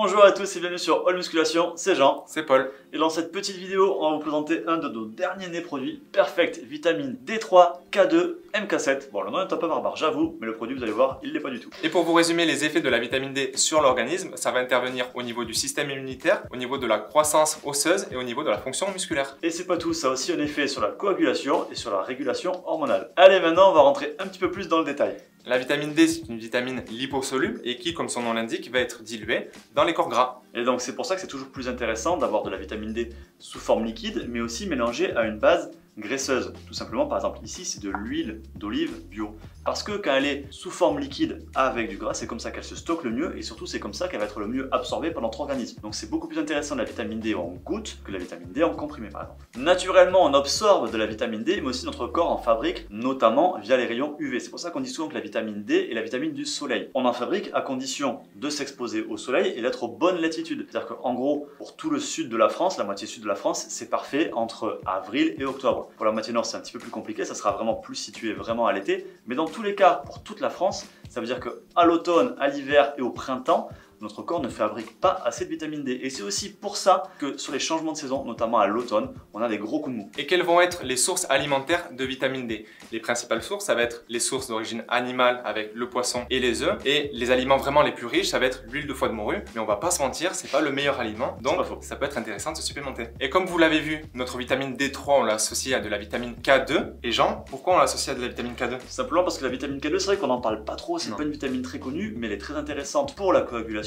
Bonjour à tous et bienvenue sur All Musculation, c'est Jean. C'est Paul. Et dans cette petite vidéo, on va vous présenter un de nos derniers nés produits, Perfect Vitamine D3, K2, MK7. Bon, le nom est un peu barbare, j'avoue, mais le produit, vous allez voir, il l'est pas du tout. Et pour vous résumer les effets de la vitamine D sur l'organisme, ça va intervenir au niveau du système immunitaire, au niveau de la croissance osseuse et au niveau de la fonction musculaire. Et c'est pas tout, ça a aussi un effet sur la coagulation et sur la régulation hormonale. Allez, maintenant, on va rentrer un petit peu plus dans le détail. La vitamine D, c'est une vitamine liposoluble et qui, comme son nom l'indique, va être diluée dans les corps gras. Et donc c'est pour ça que c'est toujours plus intéressant d'avoir de la vitamine D sous forme liquide, mais aussi mélangée à une base graisseuse. Tout simplement, par exemple, ici, c'est de l'huile d'olive bio. Parce que quand elle est sous forme liquide avec du gras, c'est comme ça qu'elle se stocke le mieux et surtout c'est comme ça qu'elle va être le mieux absorbée par notre organisme. Donc c'est beaucoup plus intéressant la vitamine D en gouttes que la vitamine D en comprimé par exemple. Naturellement, on absorbe de la vitamine D, mais aussi notre corps en fabrique, notamment via les rayons UV. C'est pour ça qu'on dit souvent que la vitamine D est la vitamine du soleil. On en fabrique à condition de s'exposer au soleil et d'être aux bonnes latitudes. C'est-à-dire qu'en gros, pour tout le sud de la France, la moitié sud de la France, c'est parfait entre avril et octobre. Pour la moitié nord, c'est un petit peu plus compliqué, ça sera vraiment plus situé vraiment à l'été, mais dans tous les cas, pour toute la France, ça veut dire qu'à l'automne, à l'hiver et au printemps, notre corps ne fabrique pas assez de vitamine D. Et c'est aussi pour ça que sur les changements de saison, notamment à l'automne, on a des gros coups de mou. Et quelles vont être les sources alimentaires de vitamine D? Les principales sources, ça va être les sources d'origine animale avec le poisson et les œufs. Et les aliments vraiment les plus riches, ça va être l'huile de foie de morue. Mais on va pas se mentir, c'est pas le meilleur aliment. Donc ça peut être intéressant de se supplémenter. Et comme vous l'avez vu, notre vitamine D3, on l'a associé à de la vitamine K2. Et Jean, pourquoi on l'a associé à de la vitamine K2? Simplement parce que la vitamine K2, c'est vrai qu'on n'en parle pas trop, c'est pas une vitamine très connue, mais elle est très intéressante pour la coagulation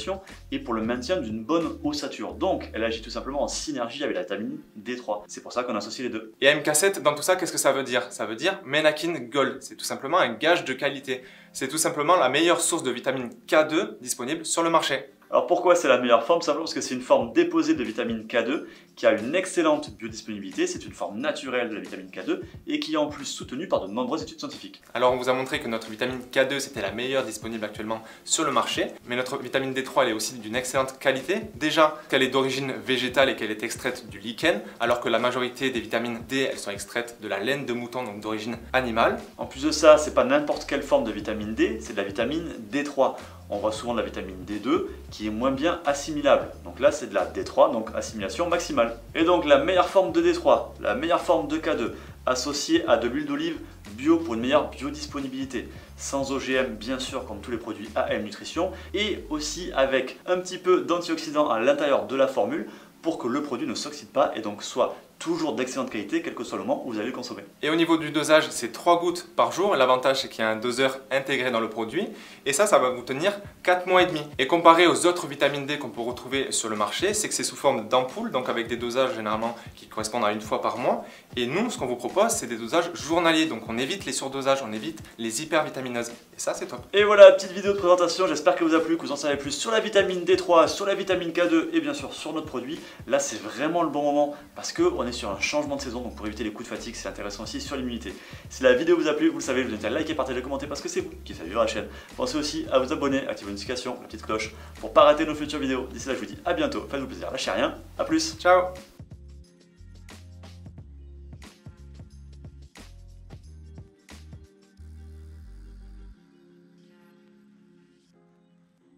et pour le maintien d'une bonne ossature. Donc, elle agit tout simplement en synergie avec la vitamine D3. C'est pour ça qu'on associe les deux. Et MK7, dans tout ça, qu'est-ce que ça veut dire? Ça veut dire Menakin Gold. C'est tout simplement un gage de qualité. C'est tout simplement la meilleure source de vitamine K2 disponible sur le marché. Alors pourquoi c'est la meilleure forme? Simplement parce que c'est une forme déposée de vitamine K2 qui a une excellente biodisponibilité, c'est une forme naturelle de la vitamine K2 et qui est en plus soutenue par de nombreuses études scientifiques. Alors on vous a montré que notre vitamine K2 c'était la meilleure disponible actuellement sur le marché, mais notre vitamine D3 elle est aussi d'une excellente qualité. Déjà qu'elle est d'origine végétale et qu'elle est extraite du lichen, alors que la majorité des vitamines D elles sont extraites de la laine de mouton, donc d'origine animale. En plus de ça, c'est pas n'importe quelle forme de vitamine D, c'est de la vitamine D3. On voit souvent de la vitamine D2 qui est moins bien assimilable. Donc là, c'est de la D3, donc assimilation maximale. Et donc la meilleure forme de D3, la meilleure forme de K2, associée à de l'huile d'olive bio pour une meilleure biodisponibilité. Sans OGM, bien sûr, comme tous les produits AM Nutrition. Et aussi avec un petit peu d'antioxydants à l'intérieur de la formule pour que le produit ne s'oxyde pas et donc soit toujours d'excellente qualité, quel que soit le moment où vous allez le consommer. Et au niveau du dosage, c'est 3 gouttes par jour. L'avantage, c'est qu'il y a un doseur intégré dans le produit. Et ça va vous tenir 4 mois et demi. Et comparé aux autres vitamines D qu'on peut retrouver sur le marché, c'est que c'est sous forme d'ampoules, donc avec des dosages généralement qui correspondent à une fois par mois. Et nous, ce qu'on vous propose, c'est des dosages journaliers. Donc on évite les surdosages, on évite les hypervitamineuses. Et ça, c'est top. Et voilà, petite vidéo de présentation. J'espère qu'elle vous a plu, que vous en savez plus sur la vitamine D3, sur la vitamine K2 et bien sûr sur notre produit. Là, c'est vraiment le bon moment parce qu'on est sur un changement de saison, donc pour éviter les coups de fatigue, c'est intéressant aussi sur l'immunité. Si la vidéo vous a plu, vous le savez, je vous invite à liker, partager, commenter parce que c'est vous qui faites vivre la chaîne. Pensez aussi à vous abonner, activer les notifications, la petite cloche pour ne pas rater nos futures vidéos. D'ici là, je vous dis à bientôt, faites-vous plaisir, lâchez rien, à plus. Ciao.